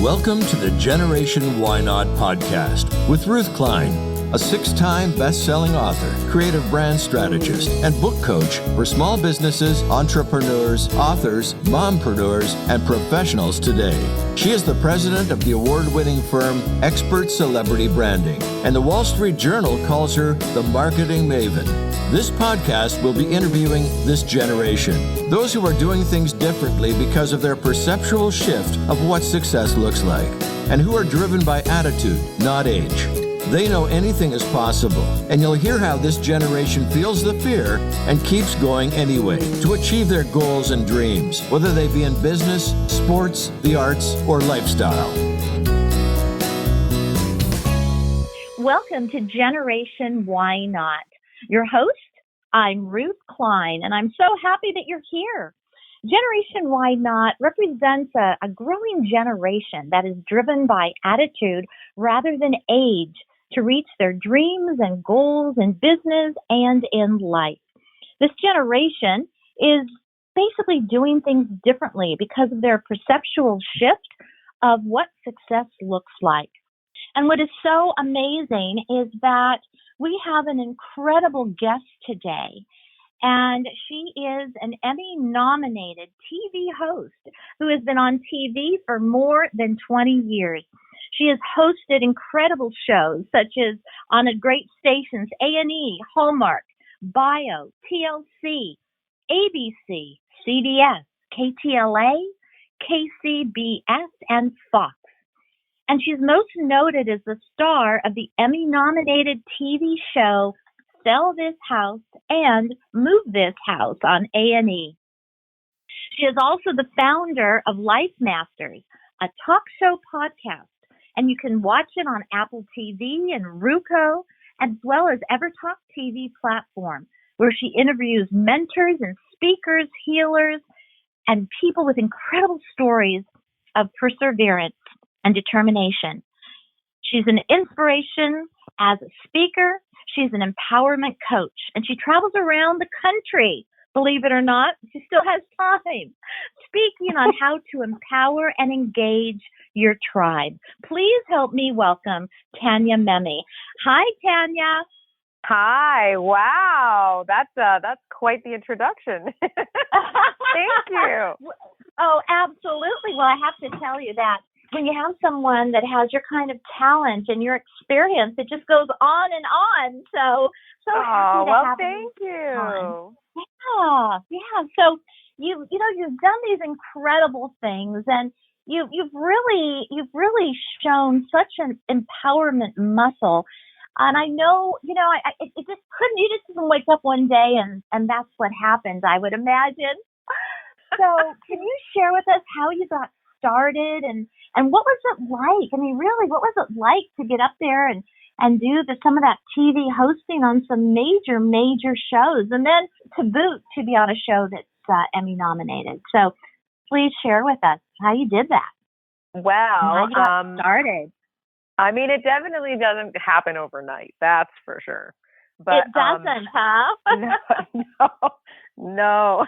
Welcome to the Generation Why Not podcast with Ruth Klein, a 6-time best-selling author, creative brand strategist, and book coach for small businesses, entrepreneurs, authors, mompreneurs, and professionals today. She is the president of the award-winning firm Expert Celebrity Branding, and the Wall Street Journal calls her the marketing maven. This podcast will be interviewing this generation, those who are doing things differently because of their perceptual shift of what success looks like, and who are driven by attitude, not age. They know anything is possible, and you'll hear how this generation feels the fear and keeps going anyway to achieve their goals and dreams, whether they be in business, sports, the arts, or lifestyle. Welcome to Generation Why Not. Your host, I'm Ruth Klein, and I'm so happy that you're here. Generation Why Not represents a growing generation that is driven by attitude rather than age to reach their dreams and goals in business and in life. This generation is basically doing things differently because of their perceptual shift of what success looks like. And what is so amazing is that we have an incredible guest today, and she is an Emmy-nominated TV host who has been on TV for more than 20 years. She has hosted incredible shows such as on a great stations, A&E, Hallmark, Bio, TLC, ABC, CBS, KTLA, KCBS, and Fox. And she's most noted as the star of the Emmy-nominated TV show Sell This House and Move This House on A&E. She is also the founder of Life Masters, a talk show podcast, and you can watch it on Apple TV and Roku, as well as EverTalk TV platform, where she interviews mentors and speakers, healers, and people with incredible stories of perseverance and determination. She's an inspiration as a speaker. She's an empowerment coach, and she travels around the country. Believe it or not, she still has time speaking on how to empower and engage your tribe. Please help me welcome Tanya Memme. Hi, Tanya. Hi. Wow. That's quite the introduction. Thank you. Oh, absolutely. Well, I have to tell you that when you have someone that has your kind of talent and your experience, it just goes on and on. So happy to have thank you. On. Yeah. So you've done these incredible things, and you've really shown such an empowerment muscle. And I know, you just didn't wake up one day and that's what happened, I would imagine. So can you share with us how you got started and what was it like? I mean, really, what was it like to get up there and do some of that TV hosting on some major shows, and then to boot to be on a show that's Emmy nominated? So please share with us how you did that. Well, how you got started. I mean, it definitely doesn't happen overnight. That's for sure. But it doesn't, huh? No.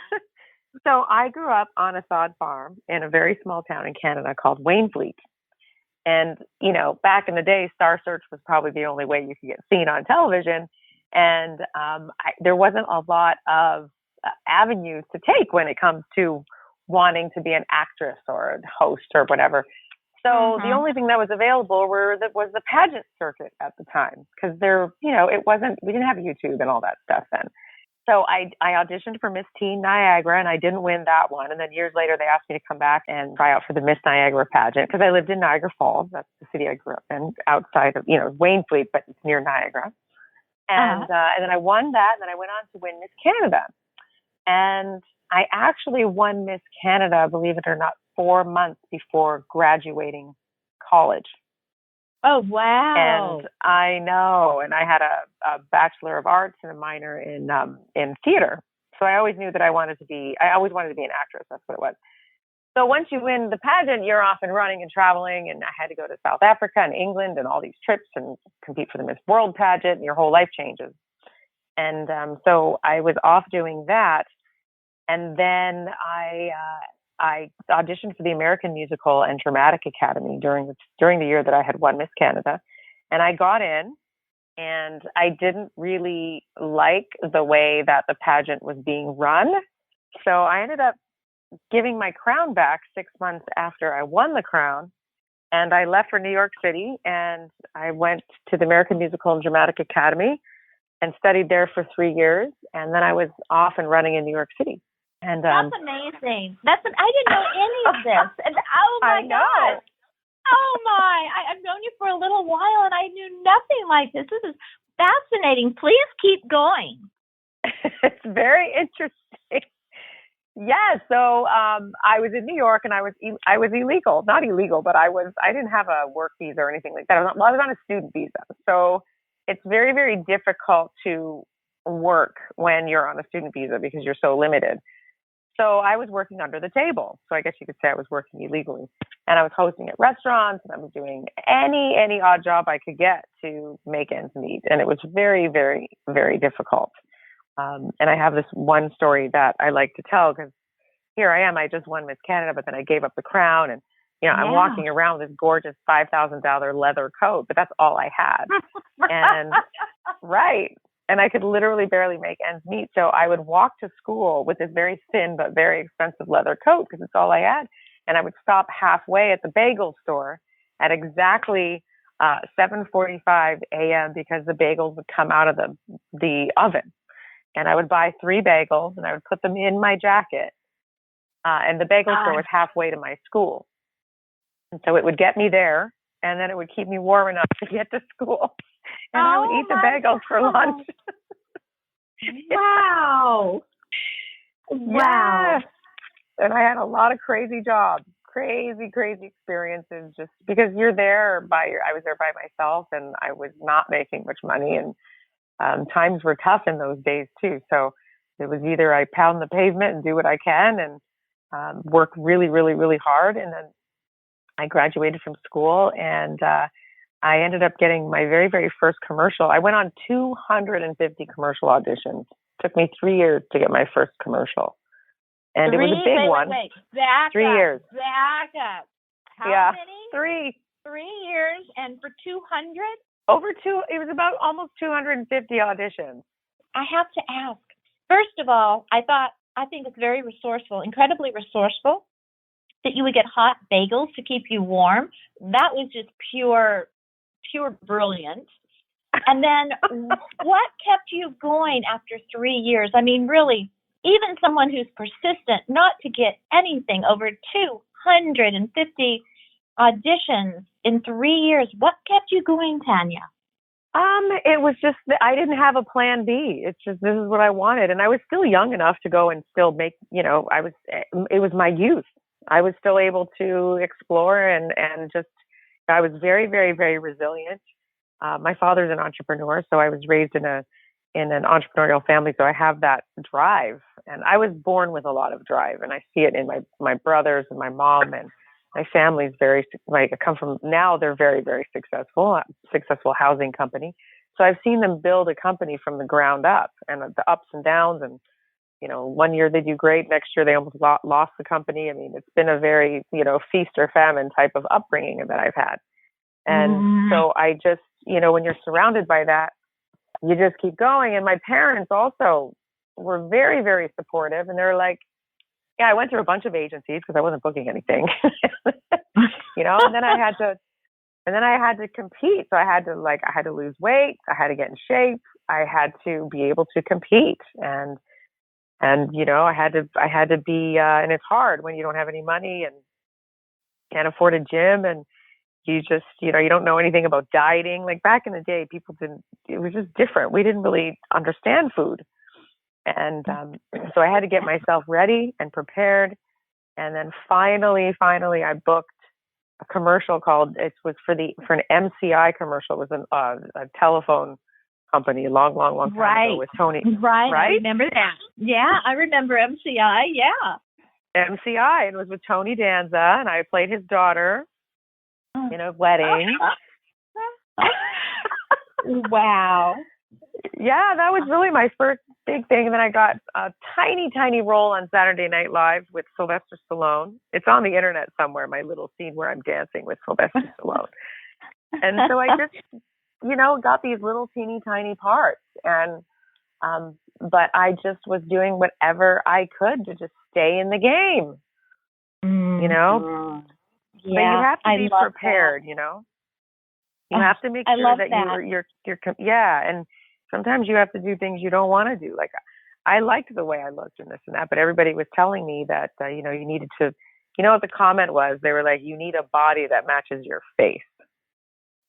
So I grew up on a sod farm in a very small town in Canada called Wainfleet. And, back in the day, Star Search was probably the only way you could get seen on television. And there wasn't a lot of avenues to take when it comes to wanting to be an actress or a host or whatever. So the only thing that was available was the pageant circuit at the time, because we didn't have YouTube and all that stuff then. So I auditioned for Miss Teen Niagara, and I didn't win that one. And then years later, they asked me to come back and try out for the Miss Niagara pageant, because I lived in Niagara Falls. That's the city I grew up in, outside of, Wainfleet, but it's near Niagara. And then I won that, and then I went on to win Miss Canada. And I actually won Miss Canada, believe it or not, 4 months before graduating college. Oh, wow. And I know. And I had a Bachelor of Arts and a minor in theater. So I always knew that I always wanted to be an actress. That's what it was. So once you win the pageant, you're off and running and traveling. And I had to go to South Africa and England and all these trips and compete for the Miss World pageant, and your whole life changes. And so I was off doing that. And then I auditioned for the American Musical and Dramatic Academy during the year that I had won Miss Canada, and I got in. And I didn't really like the way that the pageant was being run, so I ended up giving my crown back 6 months after I won the crown. And I left for New York City, and I went to the American Musical and Dramatic Academy and studied there for 3 years. And then I was off and running in New York City. And that's amazing. I didn't know any of this. And oh my God. Oh my, I've known you for a little while and I knew nothing like this. This is fascinating. Please keep going. It's very interesting. Yeah, so I was in New York and I was illegal, not illegal, but I didn't have a work visa or anything like that. I was on a student visa. So it's very, very difficult to work when you're on a student visa because you're so limited. So I was working under the table. So I guess you could say I was working illegally. And I was hosting at restaurants and I was doing any odd job I could get to make ends meet. And it was very, very, very difficult. And I have this one story that I like to tell because here I am. I just won Miss Canada, but then I gave up the crown. And, I'm walking around with this gorgeous $5,000 leather coat, but that's all I had. And right. And I could literally barely make ends meet. So I would walk to school with this very thin but very expensive leather coat because it's all I had. And I would stop halfway at the bagel store at exactly 7:45 a.m. because the bagels would come out of the oven. And I would buy 3 bagels and I would put them in my jacket. And the bagel store was halfway to my school. And so it would get me there and then it would keep me warm enough to get to school. And I would eat the bagels for lunch. Wow. Wow. And I had a lot of crazy jobs, crazy experiences just because I was there by myself and I was not making much money and times were tough in those days too. So it was either I pound the pavement and do what I can and work really, really, really hard. And then I graduated from school and I ended up getting my very, very first commercial. I went on 250 commercial auditions. It took me 3 years to get my first commercial. And it was a big one. Wait. Back 3 years. Back up. How many? 3. 3 years and for 200? It was about almost 250 auditions. I have to ask. First of all, I think it's very resourceful, incredibly resourceful that you would get hot bagels to keep you warm. That was just pure brilliant. And then what kept you going after 3 years? I mean, really, even someone who's persistent not to get anything over 250 auditions in 3 years, what kept you going, Tanya? It was just that I didn't have a plan B. It's just, this is what I wanted. And I was still young enough to go and still make, it was my youth. I was still able to explore and just, I was very, very, very resilient. My father's an entrepreneur, so I was raised in an entrepreneurial family, so I have that drive. And I was born with a lot of drive, and I see it in my brothers and my mom, and my family's I come from, now they're very, very successful housing company. So I've seen them build a company from the ground up and the ups and downs. And, 1 year they do great. Next year they almost lost the company. I mean, it's been a very, feast or famine type of upbringing that I've had. And so I just, when you're surrounded by that, you just keep going. And my parents also were very, very supportive. And they're like, yeah, I went through a bunch of agencies because I wasn't booking anything, and then I had to compete. So I had to lose weight. I had to get in shape. I had to be able to compete. And I had to be, and it's hard when you don't have any money and can't afford a gym and you just, you don't know anything about dieting. Like back in the day, it was just different. We didn't really understand food. And so I had to get myself ready and prepared. And then finally, I booked a commercial for an MCI commercial. It was a telephone company long time ago with Tony. Right. I remember that. Yeah, I remember MCI. Yeah. MCI. And it was with Tony Danza, and I played his daughter in a wedding. Wow. Yeah, that was really my first big thing. And then I got a tiny, tiny role on Saturday Night Live with Sylvester Stallone. It's on the internet somewhere, my little scene where I'm dancing with Sylvester Stallone. And so I just, got these little teeny tiny parts. And, but I just was doing whatever I could to just stay in the game, Yeah, But you have to be prepared, that. You have to make I sure love that you're, and sometimes you have to do things you don't want to do. Like I liked the way I looked and this and that, but everybody was telling me that, you needed to, what the comment was? They were like, you need a body that matches your face.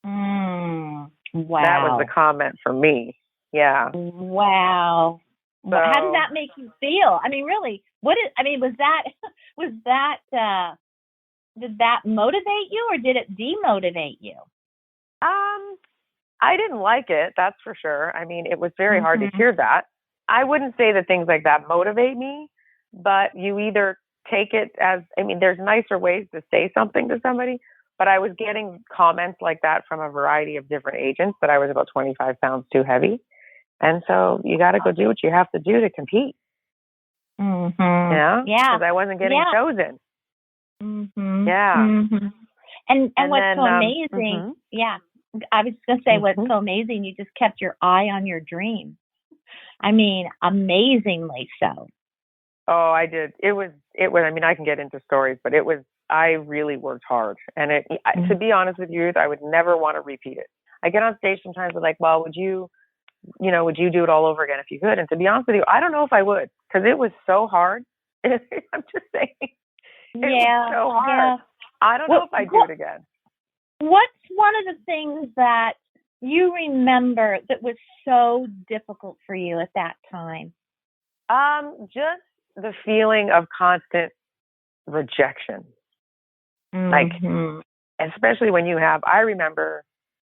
Wow. That was the comment for me. Yeah. Wow. So, how did that make you feel? I mean, really, was that, did that motivate you or did it demotivate you? I didn't like it, that's for sure. I mean, it was very hard to hear that. I wouldn't say that things like that motivate me, but you either take it as, there's nicer ways to say something to somebody, but I was getting comments like that from a variety of different agents that I was about 25 pounds too heavy. And so you got to go do what you have to do to compete. Yeah. Because I wasn't getting chosen. Yeah. And what's so amazing, I was going to say what's so amazing, you just kept your eye on your dream. I mean, amazingly so. Oh, I did. It was, I can get into stories, but I really worked hard. And to be honest with you, Ruth, I would never want to repeat it. I get on stage sometimes with like, well, would you do it all over again if you could? And to be honest with you, I don't know if I would, because it was so hard. I'm just saying. It was so hard. I don't know if I'd do it again. What's one of the things that you remember that was so difficult for you at that time? Just the feeling of constant rejection. Like, especially when I remember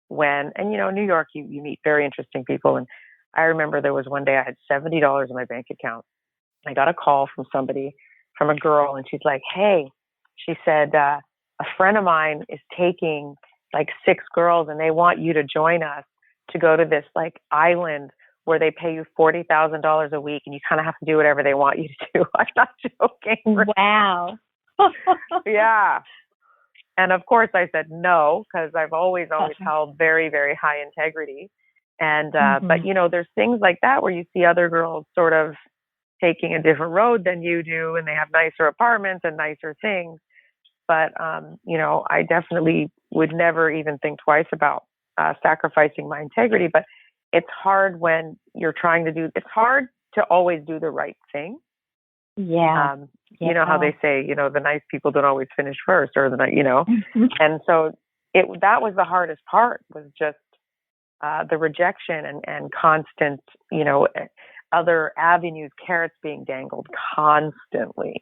when, and New York, you meet very interesting people. And I remember there was one day I had $70 in my bank account. I got a call from a girl, and she's like, hey, she said, a friend of mine is taking like 6 girls and they want you to join us to go to this like island where they pay you $40,000 a week and you kind of have to do whatever they want you to do. I'm not joking. Wow. Yeah. And of course I said no, because I've always held very, very high integrity. And, but there's things like that where you see other girls sort of taking a different road than you do, and they have nicer apartments and nicer things. But, I definitely would never even think twice about sacrificing my integrity. But it's hard when you're it's hard to always do the right thing. Yeah. You know how they say, the nice people don't always finish first, or and so that was the hardest part, was just the rejection and constant, other avenues, carrots being dangled constantly.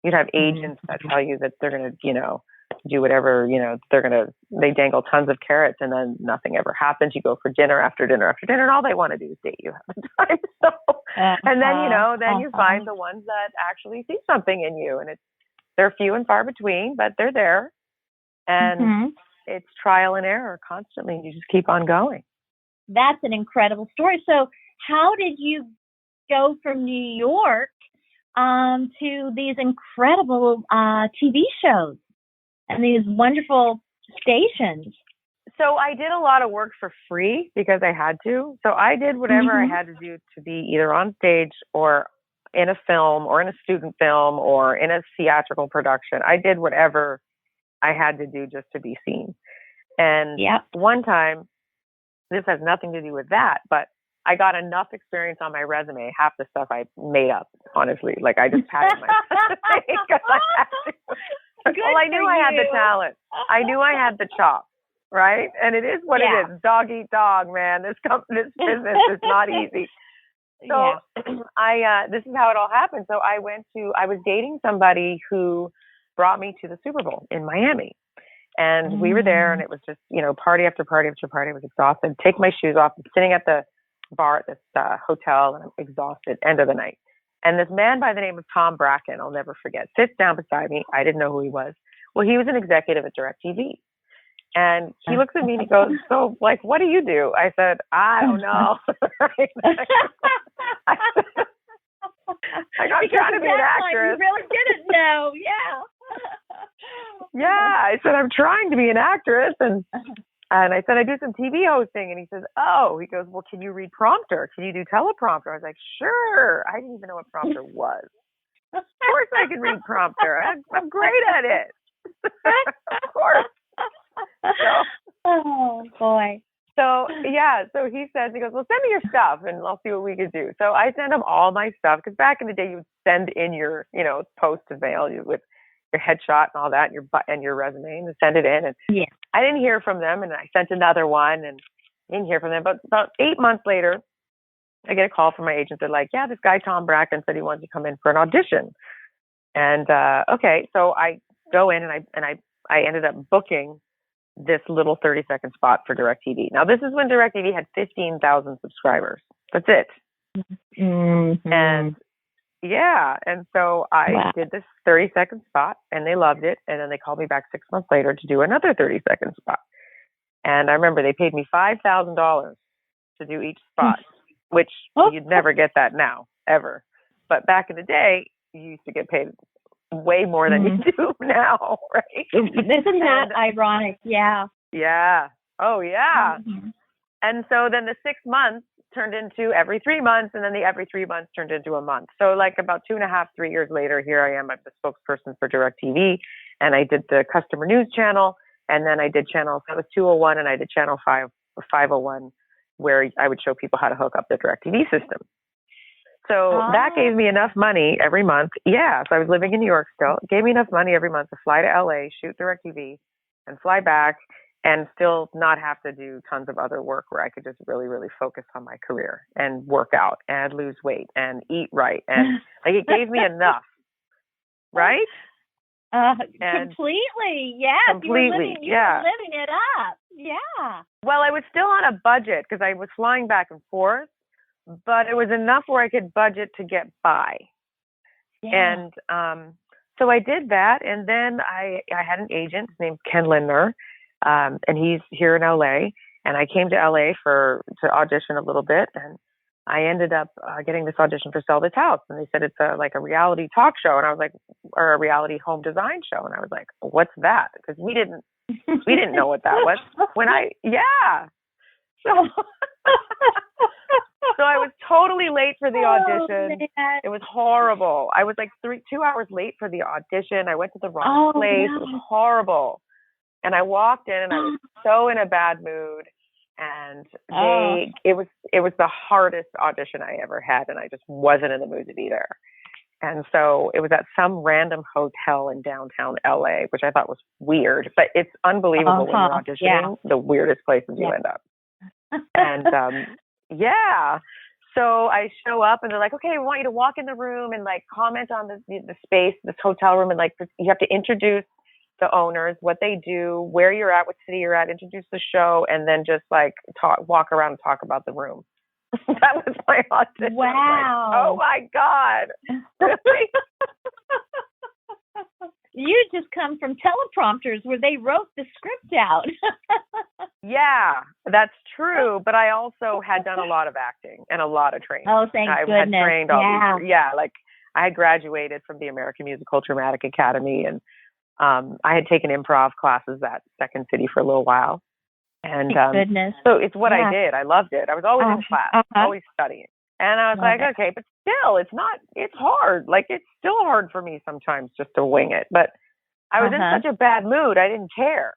You'd have agents that tell you that they're going to, do whatever, they dangle tons of carrots and then nothing ever happens. You go for dinner after dinner after dinner, and all they want to do is date you half the time. So, and then, you find the ones that actually see something in you, and they're few and far between, but they're there. And it's trial and error constantly. You just keep on going. That's an incredible story. So how did you go from New York to these incredible TV shows and these wonderful stations? So I did a lot of work for free because I had to. So I did whatever I had to do to be either on stage or in a film or in a student film or in a theatrical production. I did whatever I had to do just to be seen. And one time, this has nothing to do with that, but I got enough experience on my resume, half the stuff I made up, honestly. Like, I just had it my because I had to. Well, I knew I had the talent. I knew I had the chops, right? And it is what it is. Dog eat dog, man. This business is not easy. So this is how it all happened. So I was dating somebody who brought me to the Super Bowl in Miami. And we were there, and it was just, party after party after party. I was exhausted. Take my shoes off. I'm sitting at the bar at this hotel, and I'm exhausted. End of the night. And this man by the name of Tom Bracken, I'll never forget, sits down beside me. I didn't know who he was. Well, he was an executive at DirecTV. And he looks at me and he goes, so, like, what do you do? I said, I don't know. I'm trying to be an actress. You really didn't know. Yeah. I said, I'm trying to be an actress. And I said, I do some TV hosting. And he says, oh, he goes, well, can you read prompter? Can you do teleprompter? I was like, sure. I didn't even know what prompter was. Of course I can read prompter. I'm great at it. Of course. Oh, boy. So he says, he goes, well, send me your stuff and I'll see what we can do. So I send him all my stuff because back in the day you would send in your, post to mail with your headshot and all that and your resume and send it in. And I didn't hear from them and I sent another one and didn't hear from them. But about 8 months later, I get a call from my agent. They're like, yeah, this guy, Tom Bracken, said he wanted to come in for an audition. And, okay. So I go in and I ended up booking this little 30-second spot for DirecTV. Now, this is when DirecTV had 15,000 subscribers. That's it. Mm-hmm. And so I did this 30-second spot, and they loved it. And then they called me back 6 months later to do another 30-second spot. And I remember they paid me $5,000 to do each spot, which you'd never get that now, ever. But back in the day, you used to get paid way more than you do now, right? Isn't that ironic? Yeah. Yeah. Oh, yeah. Mm-hmm. And so then the 6 months turned into every 3 months, and then the every 3 months turned into a month. So like about 2.5, 3 years later, here I am. I'm the spokesperson for DirecTV, and I did the customer news channel, and then I did channel, that was 201, and I did channel 501, where I would show people how to hook up the DirecTV system. So that gave me enough money every month. Yeah. So I was living in New York still. It gave me enough money every month to fly to LA, shoot DirecTV, and fly back and still not have to do tons of other work where I could just really, really focus on my career and work out and lose weight and eat right. And like it gave me enough. Right? Completely. Yes. Completely. You were living it up. Yeah. Well, I was still on a budget because I was flying back and forth. But it was enough where I could budget to get by. Yeah. And so I did that. And then I had an agent named Ken Lindner, and he's here in LA. And I came to LA to audition a little bit. And I ended up getting this audition for Sell This House. And they said it's like a reality talk show. And I was like, or a reality home design show. And I was like, what's that? Because we didn't know what that was. So I was totally late for the audition. It was horrible. I was like 2 hours late for the audition. I went to the wrong place. It was horrible. And I walked in and I was so in a bad mood. And it was the hardest audition I ever had. And I just wasn't in the mood to be there. And so it was at some random hotel in downtown LA, which I thought was weird, but it's unbelievable when you're auditioning, the weirdest places you end up. And, so I show up and they're like, okay, we want you to walk in the room and like comment on the space, this hotel room. And like, you have to introduce the owners, what they do, where you're at, what city you're at, introduce the show, and then just like walk around and talk about the room. That was my audition. Wow. Like, oh my God. Really? You just come from teleprompters where they wrote the script out. Yeah, that's true. But I also had done a lot of acting and a lot of training. Oh, thank goodness. Had trained all these. Yeah, like I had graduated from the American Musical Dramatic Academy, and I had taken improv classes at Second City for a little while. And goodness. So it's what I did. I loved it. I was always in class, always studying. And I was like, okay, but still, it's hard. Like, it's still hard for me sometimes just to wing it. But I was in such a bad mood, I didn't care.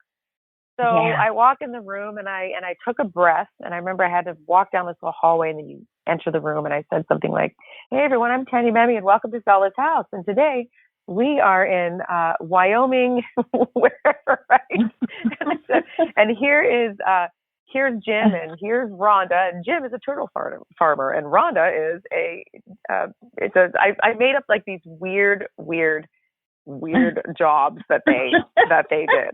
So I walk in the room and I took a breath. And I remember I had to walk down this little hallway and then you enter the room. And I said something like, hey, everyone, I'm Tanya Memme and welcome to Sell This House. And today we are in Wyoming, wherever, right? And I said, and here's Jim and here's Rhonda, and Jim is a turtle farmer and Rhonda is I made up like these weird jobs that they did.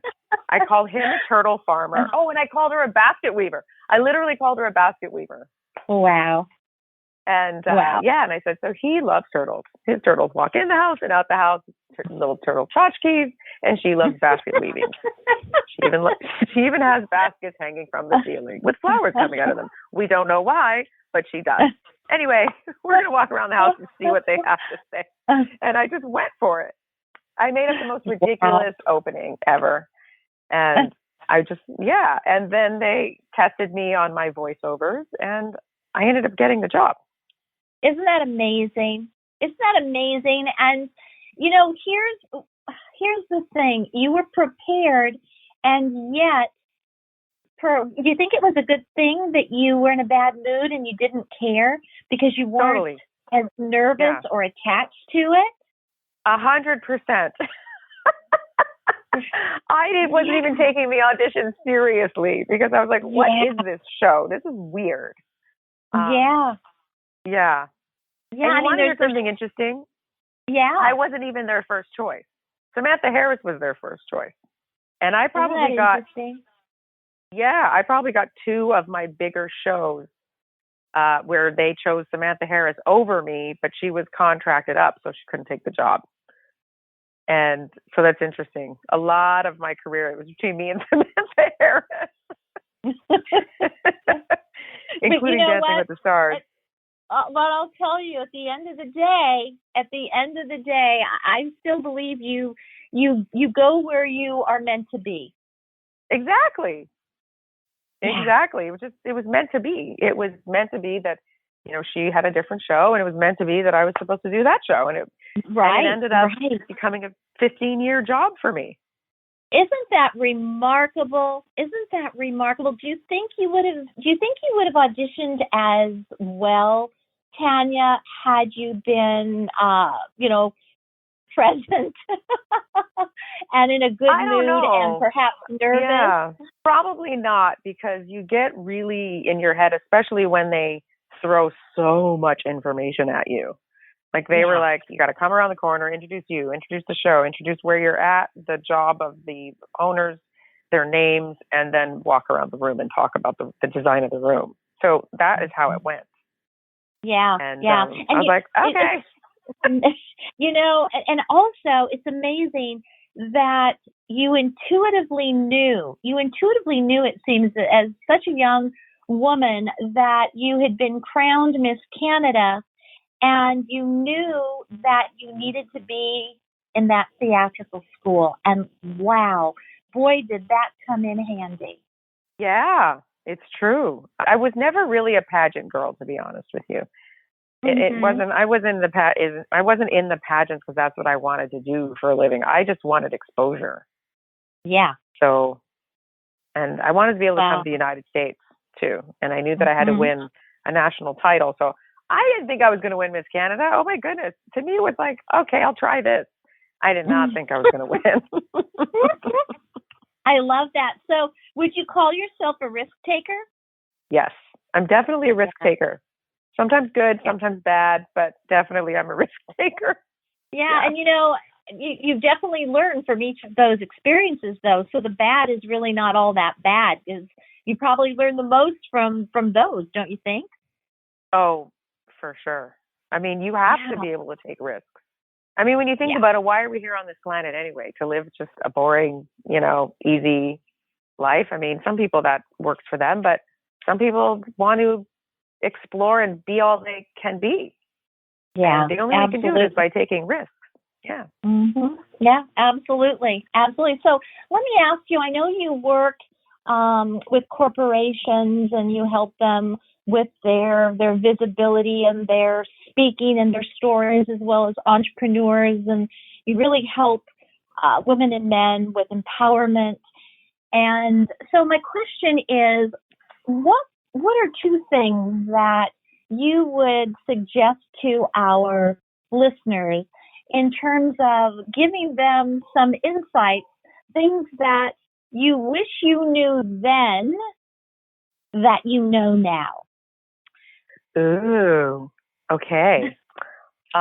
I called him a turtle farmer. Oh, and I called her a basket weaver. I literally called her a basket weaver. Wow. And and I said, so he loves turtles. His turtles walk in the house and out the house, little turtle tchotchkes, and she loves basket weaving. She even has baskets hanging from the ceiling with flowers coming out of them. We don't know why, but she does. Anyway, we're going to walk around the house and see what they have to say. And I just went for it. I made up the most ridiculous opening ever. And and then they tested me on my voiceovers, and I ended up getting the job. Isn't that amazing? Isn't that amazing? And, you know, here's the thing. You were prepared, and yet, do you think it was a good thing that you were in a bad mood and you didn't care because you weren't as nervous or attached to it? 100%. I wasn't even taking the audition seriously because I was like, what is this show? This is weird. Yeah. And you want to hear something interesting? Yeah. I wasn't even their first choice. Samantha Harris was their first choice. And I probably got two of my bigger shows where they chose Samantha Harris over me, but she was contracted up, so she couldn't take the job. And so that's interesting. A lot of my career, it was between me and Samantha Harris, including Dancing with the Stars. But I'll tell you, at the end of the day, I still believe you go where you are meant to be. Exactly. Yeah. Exactly. It was meant to be. It was meant to be that, you know, she had a different show, and it was meant to be that I was supposed to do that show. And it ended up becoming a 15-year job for me. Isn't that remarkable? Do you think you would have auditioned as well, Tanya, had you been, present and in a good mood and perhaps nervous? Yeah, probably not, because you get really in your head, especially when they throw so much information at you. Like they were like, you got to come around the corner, introduce the show, introduce where you're at, the job of the owners, their names, and then walk around the room and talk about the design of the room. So that is how it went. Yeah. And I was like, okay. You know, and also it's amazing that you intuitively knew, it seems, as such a young woman, that you had been crowned Miss Canada, and you knew that you needed to be in that theatrical school. And wow, boy, did that come in handy. Yeah, it's true. I was never really a pageant girl, to be honest with you. It wasn't. I wasn't in the pageants because that's what I wanted to do for a living. I just wanted exposure. Yeah. So, and I wanted to be able to come to the United States too. And I knew that I had to win a national title. So I didn't think I was going to win Miss Canada. Oh my goodness! To me, it was like, okay, I'll try this. I did not think I was going to win. I love that. So, would you call yourself a risk taker? Yes, I'm definitely a risk taker. Sometimes good, sometimes bad, but definitely I'm a risk taker. Yeah, and you know, you've definitely learned from each of those experiences, though. So the bad is really not all that bad, because you probably learn the most from those, don't you think? Oh, for sure. I mean, you have to be able to take risks. I mean, when you think about it, why are we here on this planet anyway? To live just a boring, easy life? I mean, some people that works for them, but some people want to explore and be all they can be. Yeah, and the only way you can do it is by taking risks. Yeah. Mm-hmm. Yeah, absolutely. So let me ask you, I know you work with corporations and you help them with their visibility and their speaking and their stories, as well as entrepreneurs, and you really help women and men with empowerment. And so my question is, what are two things that you would suggest to our listeners in terms of giving them some insights, things that you wish you knew then that you know now? Ooh, okay. So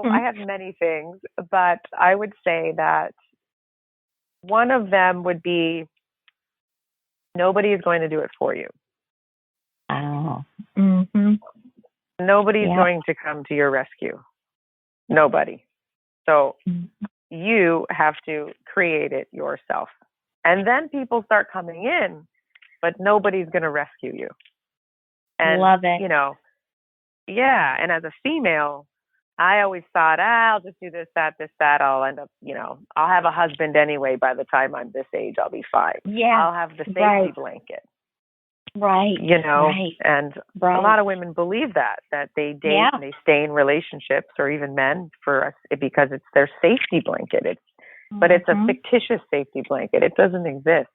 I have many things, but I would say that one of them would be, nobody is going to do it for you. Oh. Mm-hmm. Nobody is going to come to your rescue. Nobody. So You have to create it yourself. And then people start coming in, but nobody's going to rescue you. And, Love it. Yeah. And as a female, I always thought, I'll just do this, that. I'll end up, I'll have a husband anyway. By the time I'm this age, I'll be fine. Yeah. I'll have the safety blanket. Right. Right. And a lot of women believe that they date and they stay in relationships, or even men, for us, because it's their safety blanket. But it's a fictitious safety blanket. It doesn't exist,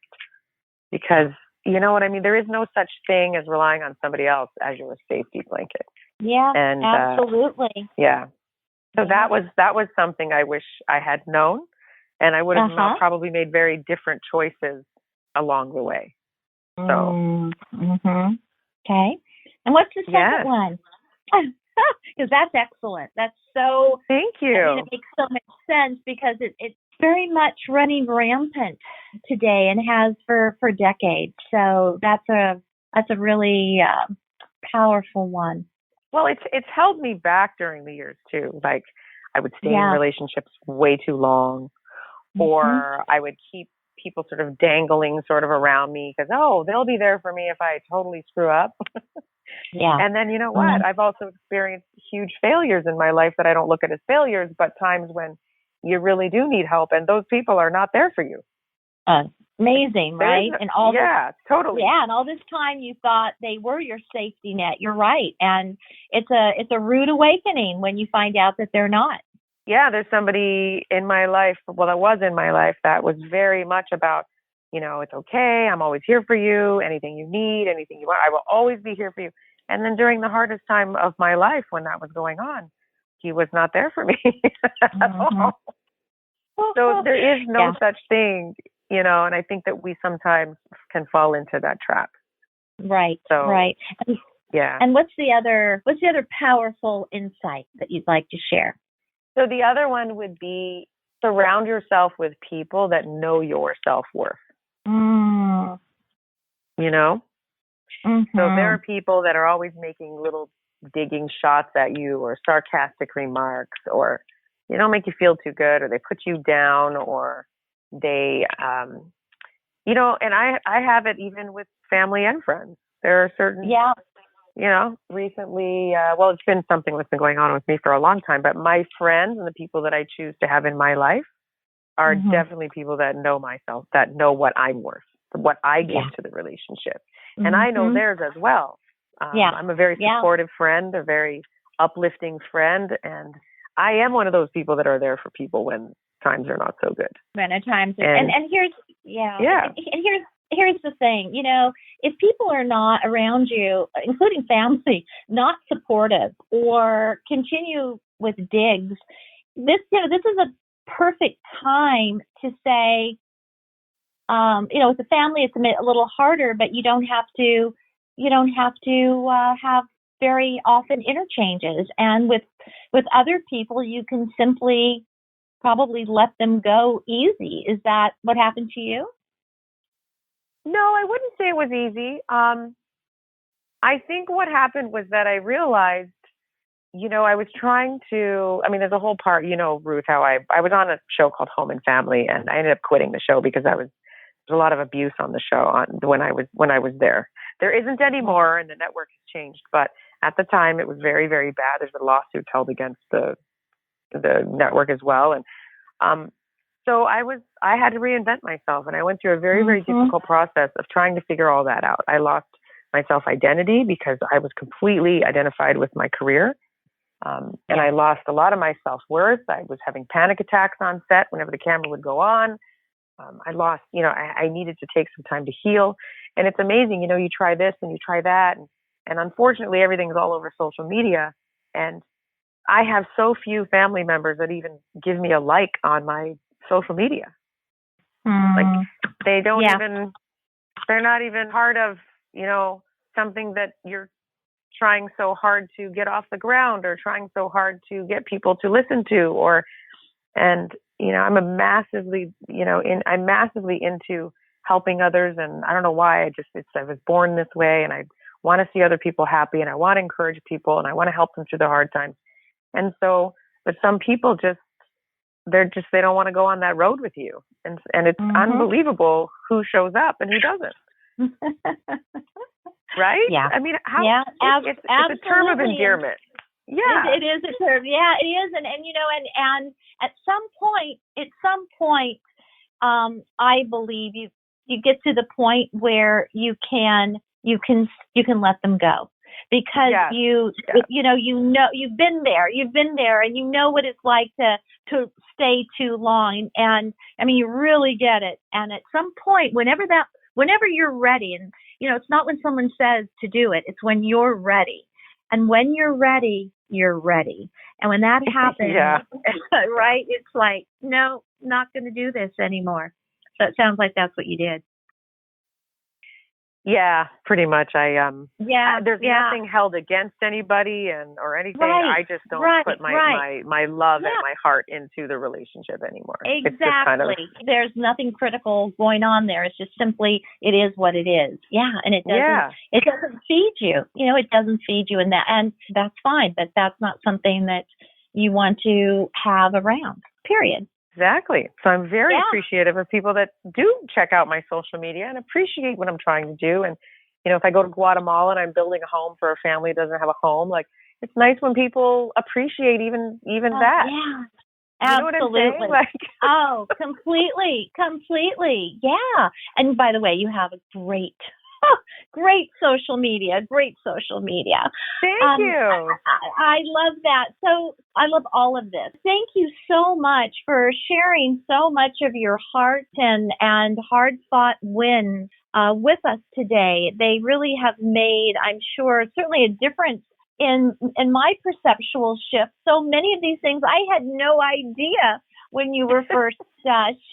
because you know what I mean? There is no such thing as relying on somebody else as your safety blanket. Yeah, and, absolutely. So that was something I wish I had known, and I would have probably made very different choices along the way. So, okay. And what's the second one? Because that's excellent. That's so. Thank you. I mean, it makes so much sense, because it's very much running rampant today, and has for decades. So that's a really powerful one. Well, it's held me back during the years too. Like, I would stay in relationships way too long, or I would keep people sort of dangling sort of around me, because, they'll be there for me if I totally screw up. And then, you know what? I've also experienced huge failures in my life that I don't look at as failures, but times when you really do need help, and those people are not there for you. Amazing, right? And all totally. Yeah, and all this time you thought they were your safety net. You're right, and it's a rude awakening when you find out that they're not. Yeah, there's somebody in my life, that was in my life, that was very much about, it's okay, I'm always here for you, anything you need, anything you want, I will always be here for you. And then during the hardest time of my life, when that was going on, he was not there for me at all. So there is no such thing, and I think that we sometimes can fall into that trap. Right. So, right. And, And what's the other powerful insight that you'd like to share? So the other one would be, surround yourself with people that know your self-worth. So there are people that are always making little digging shots at you, or sarcastic remarks, or they don't make you feel too good, or they put you down, or they, and I have it even with family and friends. There are certain, recently, it's been something that's been going on with me for a long time, but my friends and the people that I choose to have in my life are definitely people that know myself, that know what I'm worth, what I give to the relationship. And I know theirs as well. I'm a very supportive friend, a very uplifting friend, and I am one of those people that are there for people when times are not so good. When at times, and here's here's the thing, if people are not around you, including family, not supportive or continue with digs, this is a perfect time to say, with the family, it's a little harder, but you don't have to have very often interchanges. And with other people, you can simply probably let them go easy. Is that what happened to you? No, I wouldn't say it was easy. I think what happened was that I realized, I was trying to, there's a whole part, Ruth, how I was on a show called Home and Family, and I ended up quitting the show because there's a lot of abuse on the show when I was there. There isn't anymore, and the network has changed, but at the time it was very, very bad. There's a lawsuit held against the network as well. And, so I had to reinvent myself, and I went through a very, very difficult process of trying to figure all that out. I lost my self-identity because I was completely identified with my career. And I lost a lot of my self-worth. I was having panic attacks on set whenever the camera would go on. I lost, I needed to take some time to heal. And it's amazing, you try this and you try that. And unfortunately, everything's all over social media. And I have so few family members that even give me a like on my social media. Like, they don't even, they're not even part of, something that you're trying so hard to get off the ground, or trying so hard to get people to listen to, I'm massively into helping others. And I don't know why, I was born this way, and I want to see other people happy, and I want to encourage people, and I want to help them through the hard times. And so, but some people just, they don't want to go on that road with you. And it's unbelievable who shows up and who doesn't. Right? Yeah. I mean, how it's a term of endearment. Yeah. It is a term. Yeah, it is. And and at some point, I believe you get to the point where you can let them go, because you've been there and you know what it's like to stay too long. And I mean, you really get it. And at some point, whenever you're ready, and it's not when someone says to do it, it's when you're ready. And when you're ready, you're ready. And when that happens, right, it's like, no, not going to do this anymore. So it sounds like that's what you did. Yeah, pretty much. There's nothing held against anybody or anything. Right, I just don't put my love and my heart into the relationship anymore. Exactly. It's just kind of, there's nothing critical going on there. It's just simply, it is what it is. Yeah, and it doesn't feed you. It doesn't feed you, and that's fine. But that's not something that you want to have around. Period. Exactly. So I'm very appreciative of people that do check out my social media and appreciate what I'm trying to do. And, if I go to Guatemala and I'm building a home for a family that doesn't have a home, like, it's nice when people appreciate even that. Yeah. You know Absolutely. what I'm saying? Like, oh, completely. Yeah. And by the way, you have a great social media. Thank you. I love that. So I love all of this. Thank you so much for sharing so much of your heart and hard fought wins with us today. They really have made, I'm sure, certainly a difference in my perceptual shift. So many of these things I had no idea when you were first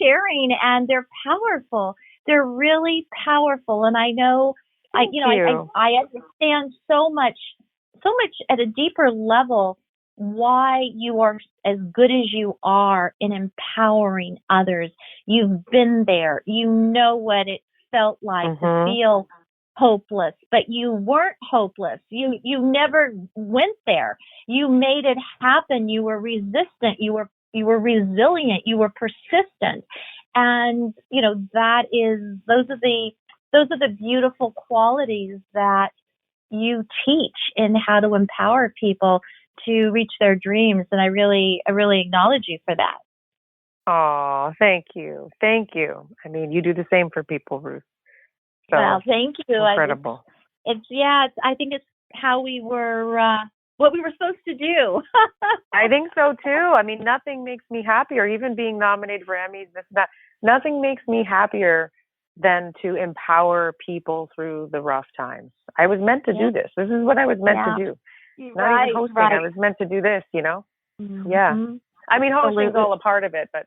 sharing, and they're powerful. They're really powerful, and I know I understand so much at a deeper level why you are as good as you are in empowering others. You've been there. You know what it felt like to feel hopeless, but you weren't hopeless. You never went there. You made it happen. You were resistant. You were resilient. You were persistent. And, those are the beautiful qualities that you teach in how to empower people to reach their dreams. And I really acknowledge you for that. Oh, thank you. Thank you. I mean, you do the same for people, Ruth. So, well, thank you. Incredible. I think it's how we were, what we were supposed to do. I think so too. I mean, nothing makes me happier, even being nominated for Emmys, nothing makes me happier than to empower people through the rough times. I was meant to do this. This is what I was meant to do. Not even hosting. I was meant to do this, Mm-hmm. Yeah. I mean, hosting's all a part of it, but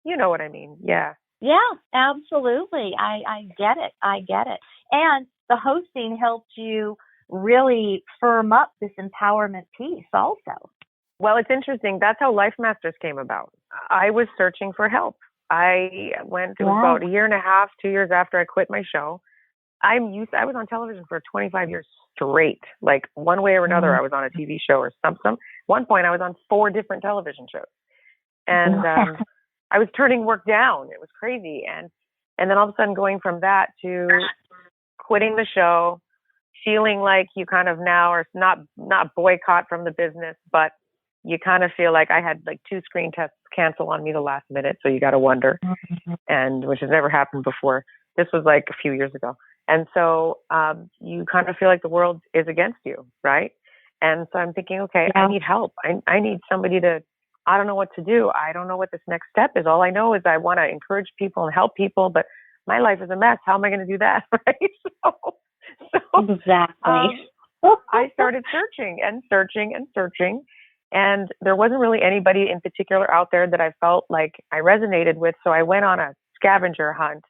you know what I mean. Yeah. Yeah, absolutely. I get it. And the hosting helped you really firm up this empowerment piece also. Well, it's interesting. That's how Life Masters came about. I was searching for help. It was about a year and a half, 2 years after I quit my show. I was on television for 25 years straight. Like, one way or another, I was on a TV show or something. One point, I was on 4 different television shows. And I was turning work down. It was crazy. And then all of a sudden going from that to quitting the show, feeling like you kind of now are not boycott from the business, but you kind of feel like I had like 2 screen tests cancel on me the last minute. So you got to wonder, and which has never happened before. This was like a few years ago. And so you kind of feel like the world is against you, right? And so I'm thinking, okay, I need help. I need somebody I don't know what to do. I don't know what this next step is. All I know is I want to encourage people and help people, but my life is a mess. How am I going to do that? Right? So exactly. I started searching. And there wasn't really anybody in particular out there that I felt like I resonated with. So I went on a scavenger hunt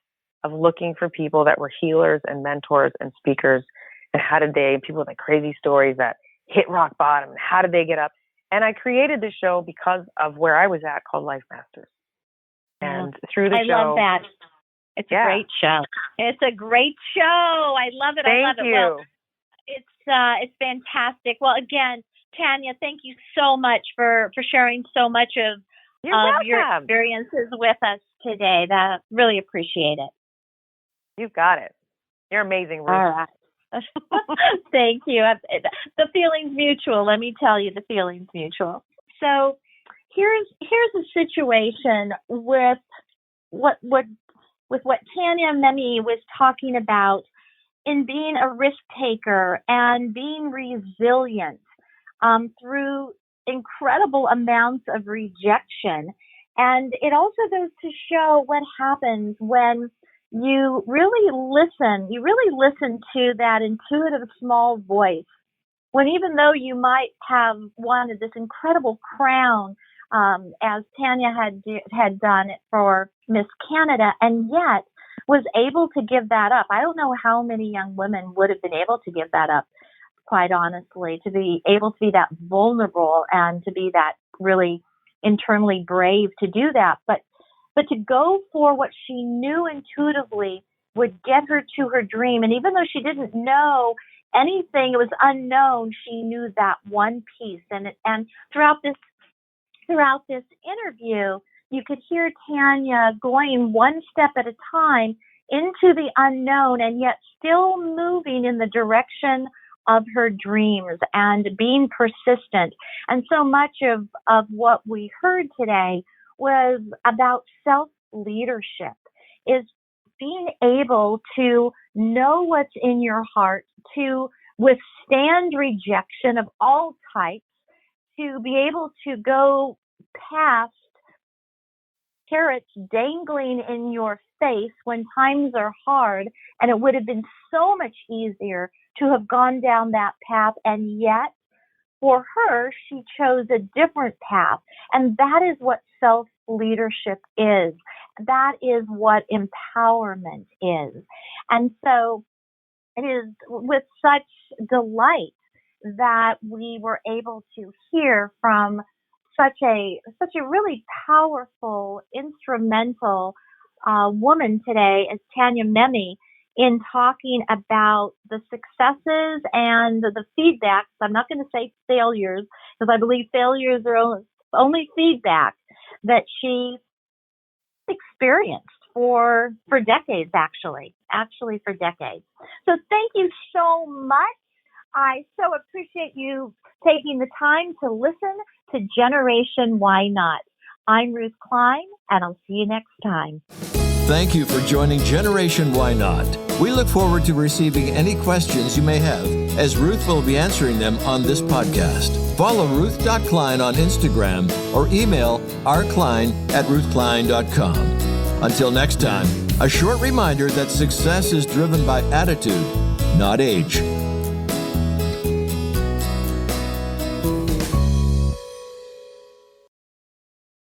of looking for people that were healers and mentors and speakers. And people with like crazy stories that hit rock bottom. How did they get up? And I created the show because of where I was at, called Life Masters. And through the show. I love that. It's a great show. It's a great show. I love it. Thank I love it. you. Well, it's fantastic. Well, again, Tanya, thank you so much for sharing so much of your experiences with us today. That really appreciate it. You've got it. You're amazing, Ruth. All right. Thank you. The feeling's mutual. Let me tell you, the feeling's mutual. So here's a situation with what Tanya Memme was talking about in being a risk taker and being resilient through incredible amounts of rejection. And it also goes to show what happens when you really listen to that intuitive small voice, when even though you might have wanted this incredible crown, as Tanya had done it for Miss Canada, and yet was able to give that up. I don't know how many young women would have been able to give that up, quite honestly, to be able to be that vulnerable and to be that really internally brave to do that. But to go for what she knew intuitively would get her to her dream. And even though she didn't know anything, it was unknown, she knew that one piece. And throughout this interview, you could hear Tanya going one step at a time into the unknown, and yet still moving in the direction of her dreams and being persistent. And so much of what we heard today was about self-leadership, is being able to know what's in your heart, to withstand rejection of all types, to be able to go past carrots dangling in your face when times are hard. And it would have been so much easier to have gone down that path, and yet for her, she chose a different path. And that is what self-leadership is. That is what empowerment is. And so it is with such delight that we were able to hear from such a really powerful, instrumental woman today as Tanya Memme, in talking about the successes and the feedbacks. I'm not going to say failures, because I believe failures are only feedback that she experienced for decades, actually for decades. So thank you so much. I so appreciate you taking the time to listen to Generation Why Not. I'm Ruth Klein, and I'll see you next time. Thank you for joining Generation Why Not. We look forward to receiving any questions you may have, as Ruth will be answering them on this podcast. Follow Ruth.Klein on Instagram or email rklein@ruthklein.com. Until next time, a short reminder that success is driven by attitude, not age.